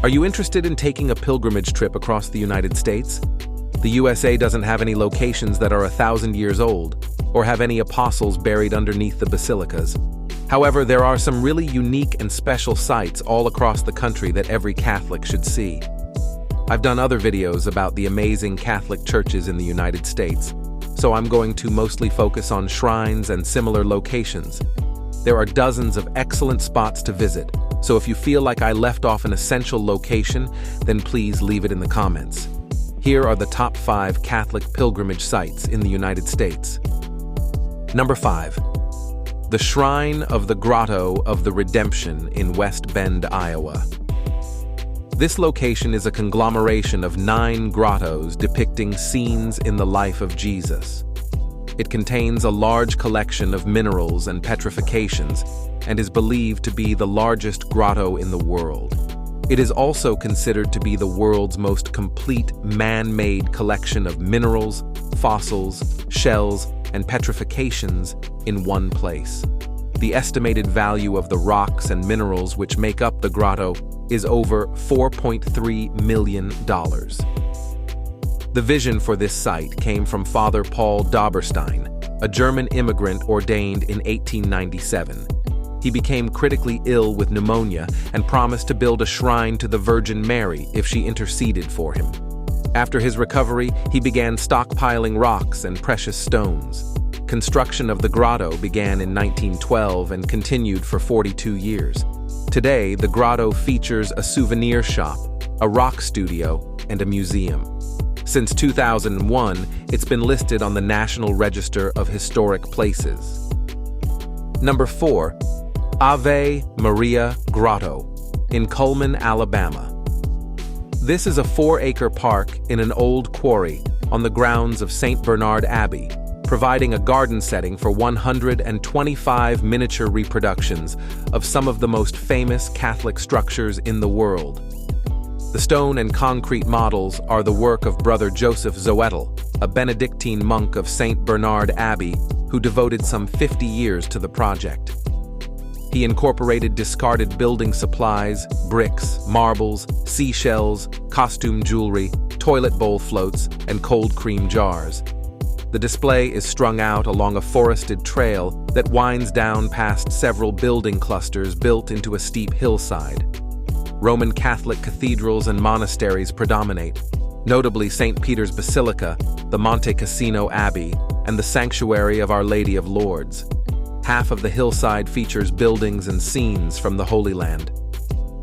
Are you interested in taking a pilgrimage trip across the United States? The USA doesn't have any locations that are 1,000 years old, or have any apostles buried underneath the basilicas. However, there are some really unique and special sites all across the country that every Catholic should see. I've done other videos about the amazing Catholic churches in the United States, so I'm going to mostly focus on shrines and similar locations. There are dozens of excellent spots to visit, so if you feel like I left off an essential location, then please leave it in the comments. Here are the top 5 Catholic pilgrimage sites in the United States. Number 5. The Shrine of the Grotto of the Redemption in West Bend, Iowa. This location is a conglomeration of 9 grottos depicting scenes in the life of Jesus. It contains a large collection of minerals and petrifications and is believed to be the largest grotto in the world. It is also considered to be the world's most complete man-made collection of minerals, fossils, shells, and petrifications in one place. The estimated value of the rocks and minerals which make up the grotto is over $4.3 million. The vision for this site came from Father Paul Dauberstein, a German immigrant ordained in 1897. He became critically ill with pneumonia and promised to build a shrine to the Virgin Mary if she interceded for him. After his recovery, he began stockpiling rocks and precious stones. Construction of the grotto began in 1912 and continued for 42 years. Today, the grotto features a souvenir shop, a rock studio, and a museum. Since 2001, it's been listed on the National Register of Historic Places. Number 4. Ave Maria Grotto in Cullman, Alabama. This is a 4-acre park in an old quarry on the grounds of St. Bernard Abbey, providing a garden setting for 125 miniature reproductions of some of the most famous Catholic structures in the world. The stone and concrete models are the work of Brother Joseph Zoettel, a Benedictine monk of St. Bernard Abbey who devoted some 50 years to the project. He incorporated discarded building supplies, bricks, marbles, seashells, costume jewelry, toilet bowl floats, and cold cream jars. The display is strung out along a forested trail that winds down past several building clusters built into a steep hillside. Roman Catholic cathedrals and monasteries predominate, notably St. Peter's Basilica, the Monte Cassino Abbey, and the Sanctuary of Our Lady of Lourdes. Half of the hillside features buildings and scenes from the Holy Land.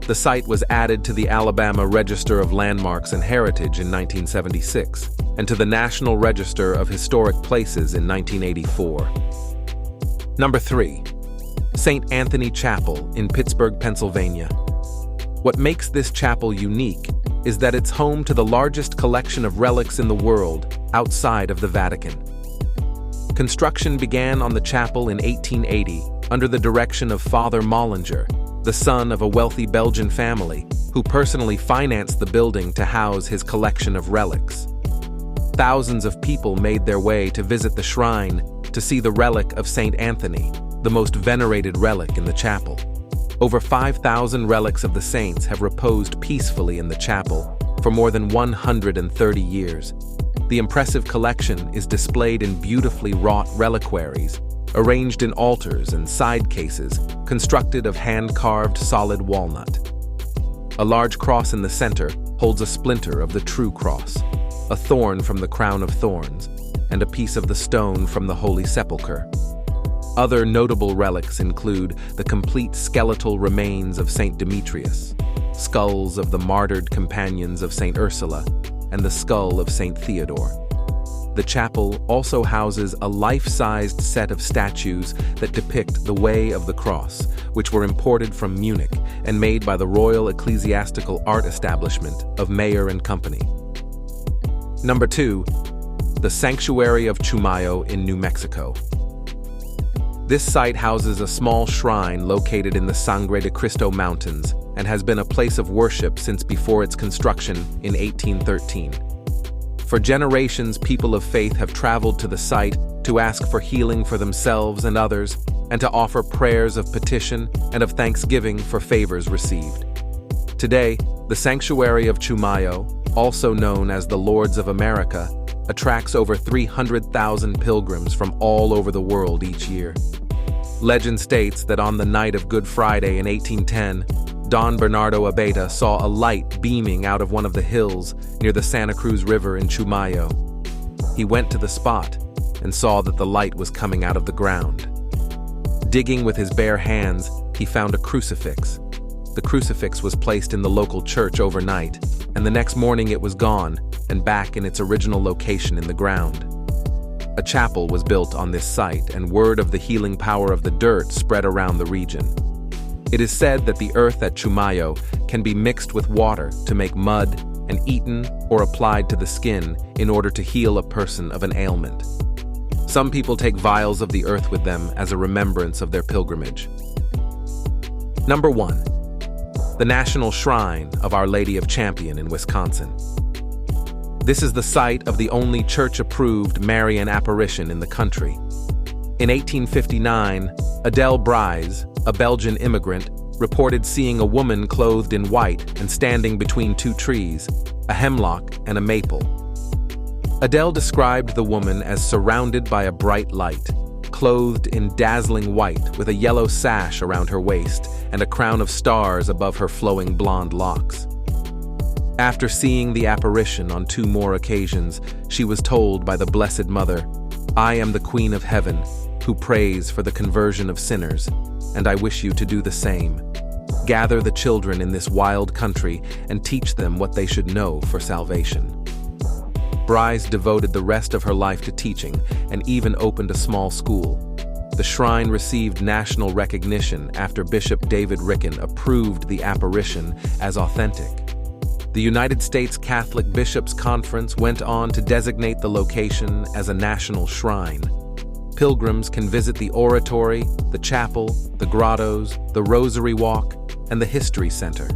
The site was added to the Alabama Register of Landmarks and Heritage in 1976 and to the National Register of Historic Places in 1984. Number 3. St. Anthony Chapel in Pittsburgh, Pennsylvania. What makes this chapel unique is that it's home to the largest collection of relics in the world outside of the Vatican. Construction began on the chapel in 1880 under the direction of Father Mollinger, the son of a wealthy Belgian family who personally financed the building to house his collection of relics. Thousands of people made their way to visit the shrine to see the relic of St. Anthony, the most venerated relic in the chapel. Over 5,000 relics of the saints have reposed peacefully in the chapel for more than 130 years. The impressive collection is displayed in beautifully wrought reliquaries, arranged in altars and side cases constructed of hand-carved solid walnut. A large cross in the center holds a splinter of the true cross, a thorn from the crown of thorns, and a piece of the stone from the Holy Sepulchre. Other notable relics include the complete skeletal remains of St. Demetrius, skulls of the martyred companions of St. Ursula, and the skull of St. Theodore. The chapel also houses a life-sized set of statues that depict the Way of the Cross, which were imported from Munich and made by the Royal Ecclesiastical Art Establishment of Mayer and Company. Number 2. The Sanctuary of Chimayo in New Mexico. This site houses a small shrine located in the Sangre de Cristo Mountains and has been a place of worship since before its construction in 1813. For generations, people of faith have traveled to the site to ask for healing for themselves and others, and to offer prayers of petition and of thanksgiving for favors received. Today, The sanctuary of Chimayo, also known as the Lords of America, attracts over 300,000 pilgrims from all over the world each year. Legend states that on the night of Good Friday in 1810, Don Bernardo Abeta saw a light beaming out of one of the hills near the Santa Cruz River in Chimayo. He went to the spot and saw that the light was coming out of the ground. Digging with his bare hands, he found a crucifix. The crucifix was placed in the local church overnight, and the next morning it was gone and back in its original location in the ground. A chapel was built on this site, and word of the healing power of the dirt spread around the region. It is said that the earth at Chimayo can be mixed with water to make mud and eaten or applied to the skin in order to heal a person of an ailment. Some people take vials of the earth with them as a remembrance of their pilgrimage. Number 1. The National Shrine of Our Lady of Champion in Wisconsin. This is the site of the only church-approved Marian apparition in the country. In 1859, Adele Bryce, a Belgian immigrant, reported seeing a woman clothed in white and standing between two trees, a hemlock and a maple. Adele described the woman as surrounded by a bright light, clothed in dazzling white with a yellow sash around her waist and a crown of stars above her flowing blonde locks. After seeing the apparition on 2 more occasions, she was told by the Blessed Mother, "I am the Queen of Heaven, who prays for the conversion of sinners, and I wish you to do the same. Gather the children in this wild country and teach them what they should know for salvation." Bryce devoted the rest of her life to teaching and even opened a small school. The shrine received national recognition after Bishop David Ricken approved the apparition as authentic. The United States Catholic Bishops' Conference went on to designate the location as a national shrine. Pilgrims can visit the oratory, the chapel, the grottos, the Rosary Walk, and the History Center.